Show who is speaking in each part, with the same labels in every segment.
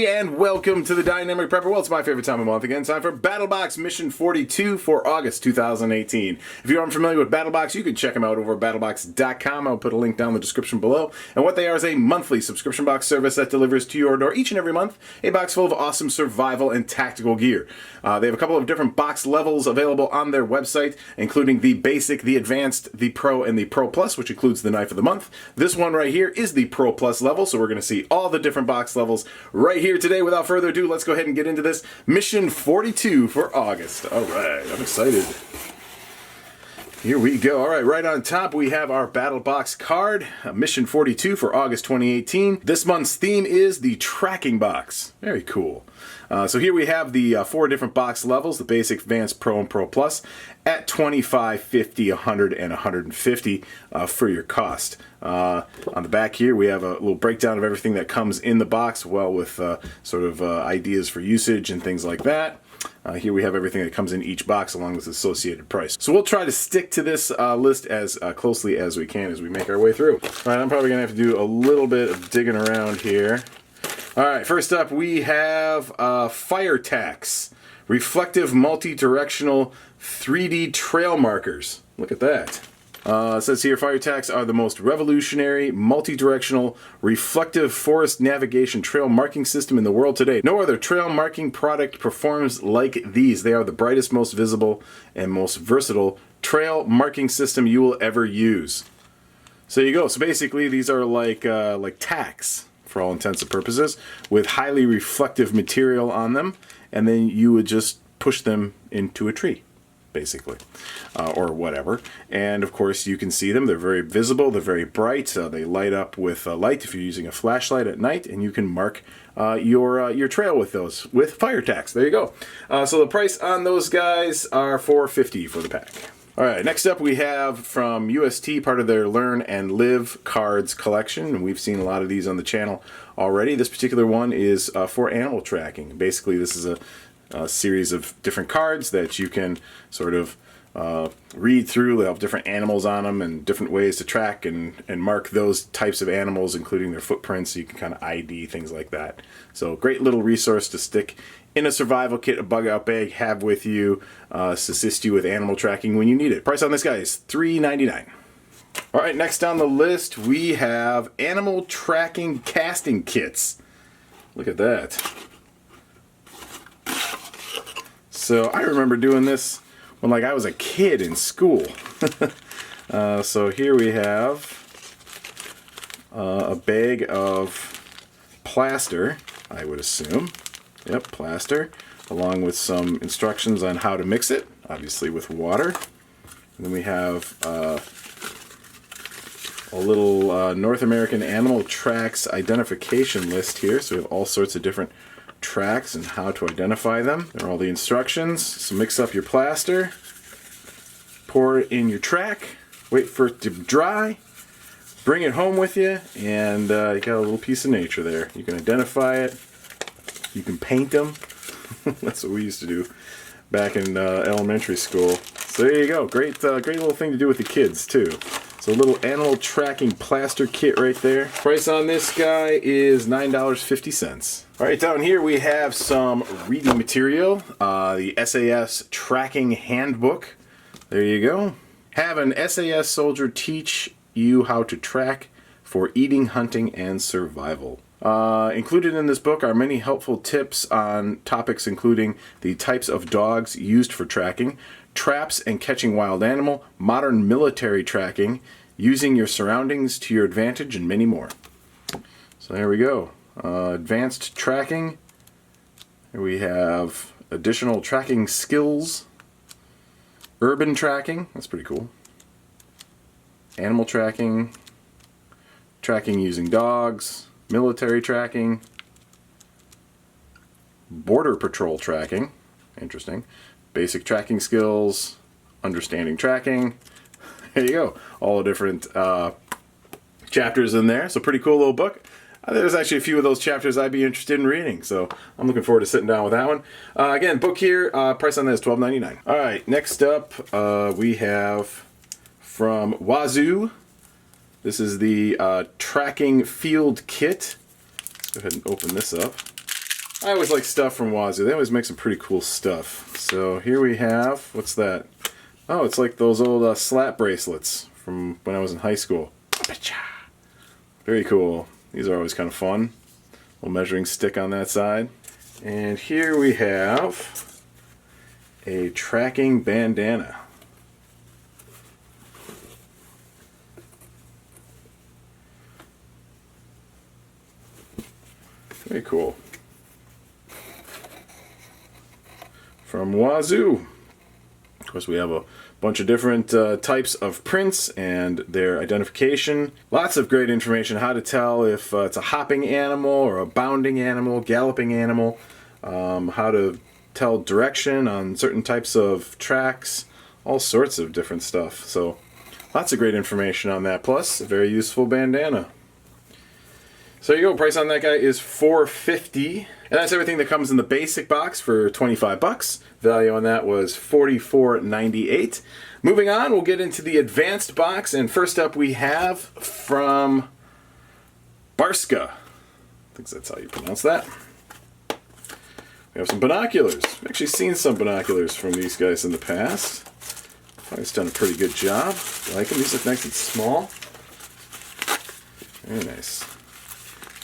Speaker 1: And welcome to the Dynamic Prepper. Well, it's my favorite time of month again. Time for BattlBox Mission 42 for August 2018. If you aren't familiar with BattlBox, you can check them out over at BattlBox.com. I'll put a link down in the description below. And what they are is a monthly subscription box service that delivers to your door each and every month a box full of awesome survival and tactical gear. They have a couple of different box levels available on their website, including the Basic, the Advanced, the Pro, and the Pro Plus, which includes the Knife of the Month. This one right here is the Pro Plus level, so we're going to see all the different box levels right here today. Without further ado, let's go ahead and get into this. Mission 42 for August. All right, I'm excited. Here we go. All right, right on top we have our BattlBox card, Mission 42 for August 2018. This month's theme is the tracking box. Very cool. So here we have the 4 different box levels, the Basic, Advanced, Pro, and Pro Plus, at $25, $50, $100, and $150 for your cost. On the back here we have a little breakdown of everything that comes in the box, well, with sort of ideas for usage and things like that. Here we have everything that comes in each box along with the associated price. So we'll try to stick to this list as closely as we can as we make our way through. All right, I'm probably going to have to do a little bit of digging around here. All right, first up we have Fire Tax, reflective multi-directional 3D trail markers. Look at that. It says here, Fire Tax are the most revolutionary, multi-directional, reflective forest navigation trail marking system in the world today. No other trail marking product performs like these. They are the brightest, most visible, and most versatile trail marking system you will ever use. So there you go. So basically, these are like tacks, for all intents and purposes, with highly reflective material on them, and then you would just push them into a tree, basically, or whatever. And of course you can see them. They're very visible, they're very bright, they light up with light if you're using a flashlight at night, and you can mark your trail with those with Fire Tax. There you go. So the price on those guys are $4.50 for the pack. Alright, next up we have from UST, part of their Learn and Live cards collection, and we've seen a lot of these on the channel already. This particular one is for animal tracking. Basically this is a series of different cards that you can sort of read through. They have different animals on them and different ways to track and mark those types of animals, including their footprints, so you can kind of ID things like that. So great little resource to stick in a survival kit, a bug out bag, have with you to assist you with animal tracking when you need it. Price on this guy is $3.99. Alright, next on the list we have animal tracking casting kits. Look at that. So I remember doing this when I was a kid in school. So here we have a bag of plaster, I would assume. Yep, plaster, along with some instructions on how to mix it, obviously with water. And then we have a little North American Animal Tracks identification list here. So we have all sorts of different tracks and how to identify them. There are all the instructions. So mix up your plaster, pour it in your track, wait for it to dry, bring it home with you, and you got a little piece of nature there. You can identify it, you can paint them. That's what we used to do back in elementary school. So there you go. Great little thing to do with the kids too. So a little animal tracking plaster kit right there. Price on this guy is $9.50. Alright, down here we have some reading material. The SAS Tracking Handbook. There you go. Have an SAS soldier teach you how to track for eating, hunting, and survival. Included in this book are many helpful tips on topics including the types of dogs used for tracking, traps and catching wild animal, modern military tracking, using your surroundings to your advantage, and many more. So there we go. Advanced tracking. Here we have additional tracking skills. Urban tracking, that's pretty cool. Animal tracking. Tracking using dogs. Military tracking. Border patrol tracking. Interesting. Basic tracking skills. Understanding tracking. There you go. All the different chapters in there. So pretty cool little book. There's actually a few of those chapters I'd be interested in reading, so I'm looking forward to sitting down with that one. Again, book here, price on that is $12.99. Alright, next up we have from Wazoo. This is the Tracking Field Kit. Go ahead and open this up. I always like stuff from Wazoo. They always make some pretty cool stuff. So here we have, what's that? Oh, it's like those old slap bracelets from when I was in high school. Very cool. These are always kind of fun. Little measuring stick on that side. And here we have a tracking bandana. Very cool. From Wazoo. Of course, we have a bunch of different types of prints and their identification. Lots of great information, how to tell if it's a hopping animal or a bounding animal, galloping animal, how to tell direction on certain types of tracks, all sorts of different stuff. So lots of great information on that, plus a very useful bandana. So there you go, price on that guy is $4.50. And that's everything that comes in the basic box for $25. Value on that was $44.98. Moving on, we'll get into the advanced box, and first up we have from Barska. I think that's how you pronounce that. We have some binoculars. I've actually seen some binoculars from these guys in the past. It's done a pretty good job. I like them. These look nice and small. Very nice.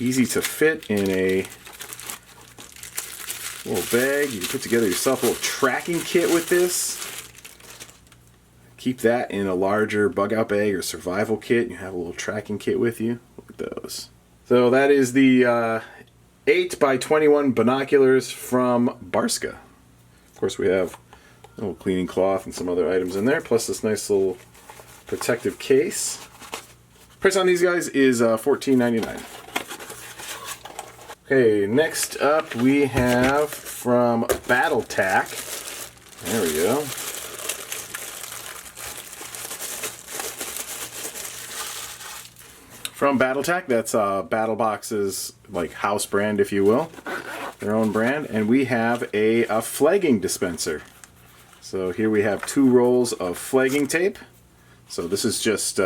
Speaker 1: Easy to fit in a little bag. You can put together yourself a little tracking kit with this. Keep that in a larger bug out bag or survival kit. You have a little tracking kit with you. Look at those. So that is the 8x21 binoculars from Barska. Of course, we have a little cleaning cloth and some other items in there, plus this nice little protective case. Price on these guys is $14.99. Okay, next up we have from BattleTack. There we go. From BattleTack, that's BattlBox's like house brand, if you will, their own brand, and we have a flagging dispenser. So here we have 2 rolls of flagging tape. So this is just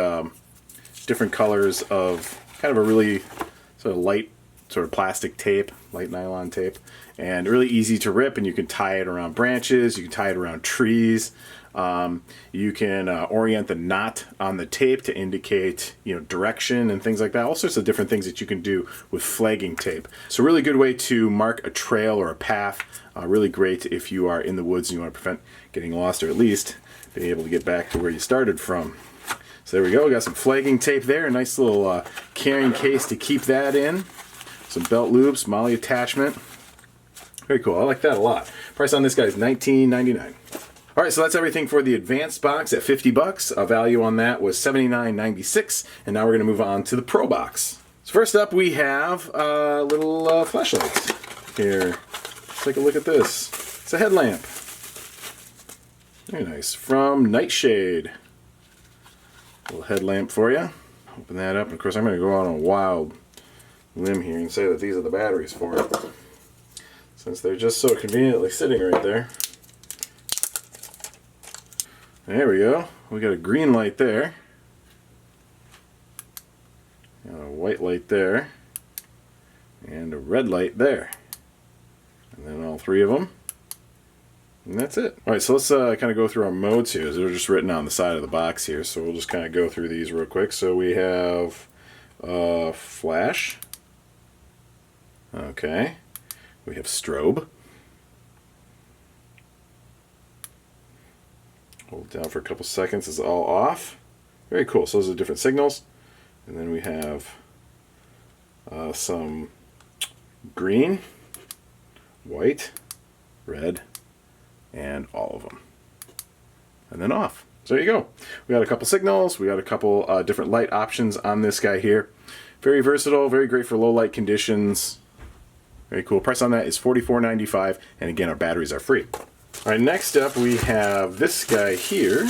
Speaker 1: different colors of kind of a really sort of light sort of plastic tape, light nylon tape, and really easy to rip, and you can tie it around branches, you can tie it around trees, you can orient the knot on the tape to indicate, you know, direction and things like that. All sorts of different things that you can do with flagging tape. So really good way to mark a trail or a path. Really great if you are in the woods and you want to prevent getting lost, or at least being able to get back to where you started from. So there we go, we got some flagging tape there, a nice little carrying case to keep that in. Some belt loops, MOLLE attachment. Very cool. I like that a lot. Price on this guy is $19.99. All right, so that's everything for the advanced box at $50. A value on that was $79.96. And now we're going to move on to the Pro box. So first up, we have little flashlights. Here, let's take a look at this. It's a headlamp. Very nice. From Nightshade. A little headlamp for you. Open that up. And of course, I'm going to go out on a wild limb here and say that these are the batteries for it, since they're just so conveniently sitting right there. There we go. We got a green light there, and a white light there, and a red light there, and then all 3 of them, and that's it. Alright, so let's kind of go through our modes here. They're just written on the side of the box here, so we'll just kind of go through these real quick. So we have flash. Okay, we have strobe. Hold it down for a couple seconds, it's all off. Very cool, so those are different signals. And then we have some green, white, red, and all of them. And then off. So there you go. We got a couple signals, we got a couple different light options on this guy here. Very versatile, very great for low light conditions. Very cool. Price on that is $44.95, and again, our batteries are free. All right, next up we have this guy here,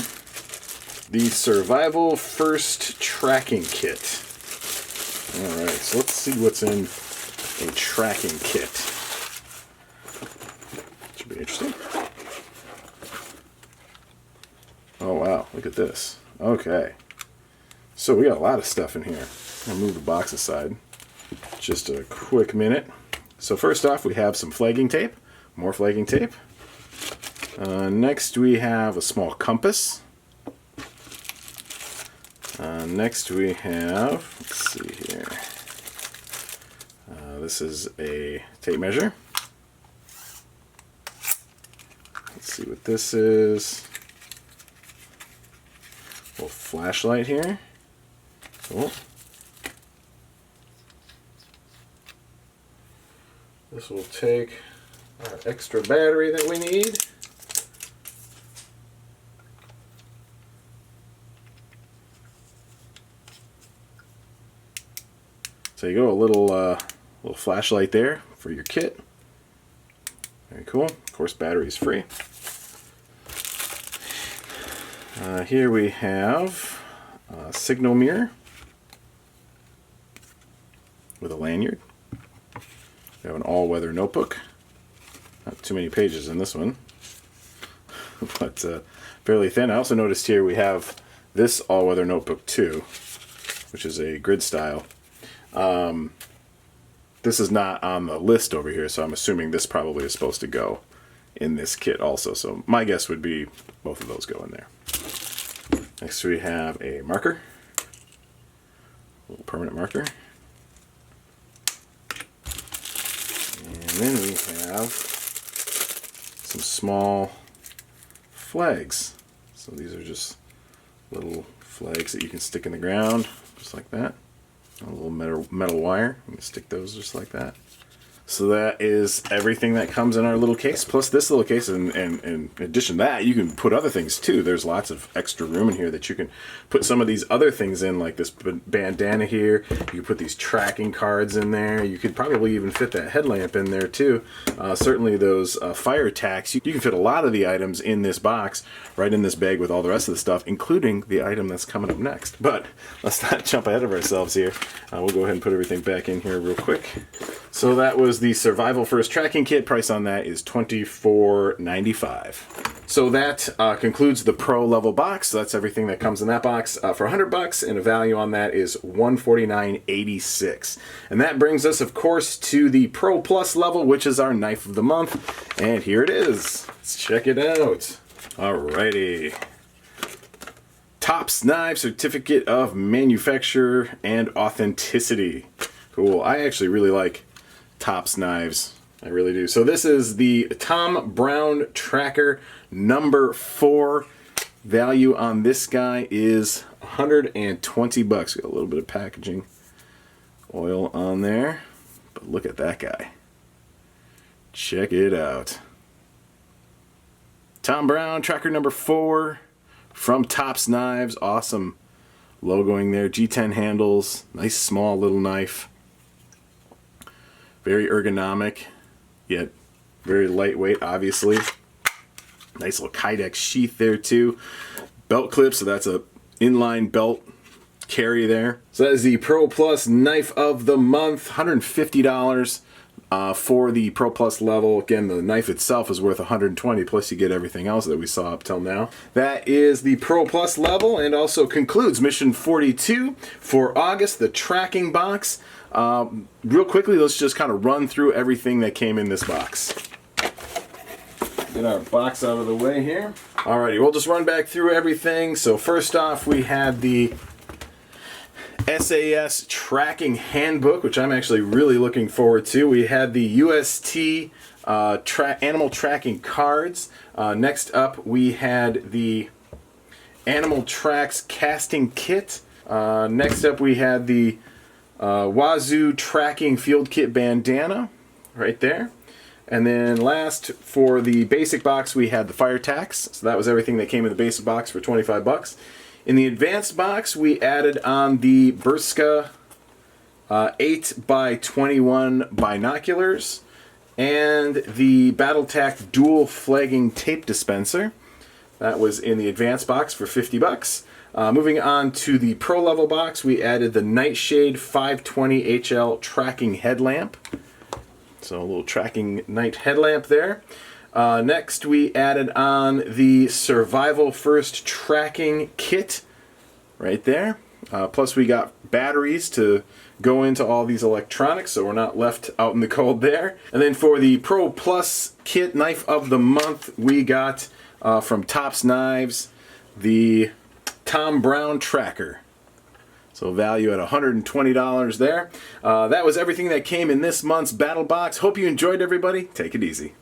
Speaker 1: the Survival First Tracking Kit. All right, so let's see what's in a tracking kit. Should be interesting. Oh wow, look at this. Okay, so we got a lot of stuff in here. I'll move the box aside just a quick minute. So first off, we have some flagging tape, more flagging tape. Next we have a small compass. Next we have, let's see here, this is a tape measure. Let's see what this is. A little flashlight here. Cool. This will take our extra battery that we need. So you go, a little flashlight there for your kit. Very cool. Of course, battery is free. Here we have a signal mirror with a lanyard. We have an all-weather notebook. Not too many pages in this one, but fairly thin. I also noticed here we have this all-weather notebook too, which is a grid style. This is not on the list over here, so I'm assuming this probably is supposed to go in this kit also. So my guess would be both of those go in there. Next we have a marker, a little permanent marker. And then we have some small flags. So these are just little flags that you can stick in the ground, just like that. A little metal wire. You can stick those just like that. So that is everything that comes in our little case, plus this little case, and in addition to that, you can put other things too. There's lots of extra room in here that you can put some of these other things in, like this bandana here. You can put these tracking cards in there. You could probably even fit that headlamp in there too. Certainly those fire tacks. You can fit a lot of the items in this box, right in this bag with all the rest of the stuff, including the item that's coming up next. But let's not jump ahead of ourselves here. We'll go ahead and put everything back in here real quick. So that was the Survival First Tracking Kit. Price on that is $24.95. So that concludes the Pro level box. So that's everything that comes in that box for $100, and a value on that is $149.86. And that brings us, of course, to the Pro Plus level, which is our knife of the month. And here it is. Let's check it out. Alrighty. Tops Knife Certificate of Manufacture and Authenticity. Cool. I actually really like Tops knives. I really do. So this is the Tom Brown Tracker number 4. Value on this guy is $120. Got a little bit of packaging oil on there, but look at that guy. Check it out. Tom Brown Tracker number 4 from Tops Knives. Awesome logoing there. G10 handles. Nice small little knife. Very ergonomic, yet very lightweight, obviously. Nice little Kydex sheath there too. Belt clip, so that's a inline belt carry there. So that is the Pro Plus Knife of the Month, $150 for the Pro Plus level. Again, the knife itself is worth $120, plus you get everything else that we saw up till now. That is the Pro Plus level, and also concludes Mission 42 for August, the tracking box. Real quickly, let's just kind of run through everything that came in this box. Get our box out of the way here. Alrighty, we'll just run back through everything. So first off, we had the Sas Tracking Handbook, which I'm actually really looking forward to. We had the UST animal tracking cards. Next up, we had the Animal Tracks casting kit. Next up, we had the Wazoo Tracking Field Kit Bandana, right there. And then last, for the basic box, we had the fire tacks. So that was everything that came in the basic box for $25. In the advanced box, we added on the Berska 8x21 binoculars and the BattleTac dual flagging tape dispenser. That was in the advanced box for $50. Moving on to the Pro level box, we added the Nightshade 520 HL tracking headlamp. So a little tracking night headlamp there. Next, we added on the Survival First Tracking Kit right there. Plus we got batteries to go into all these electronics, so we're not left out in the cold there. And then for the Pro Plus kit knife of the month, we got from Tops Knives the Tom Brown Tracker. So value at $120 there. That was everything that came in this month's BattlBox. Hope you enjoyed, everybody. Take it easy.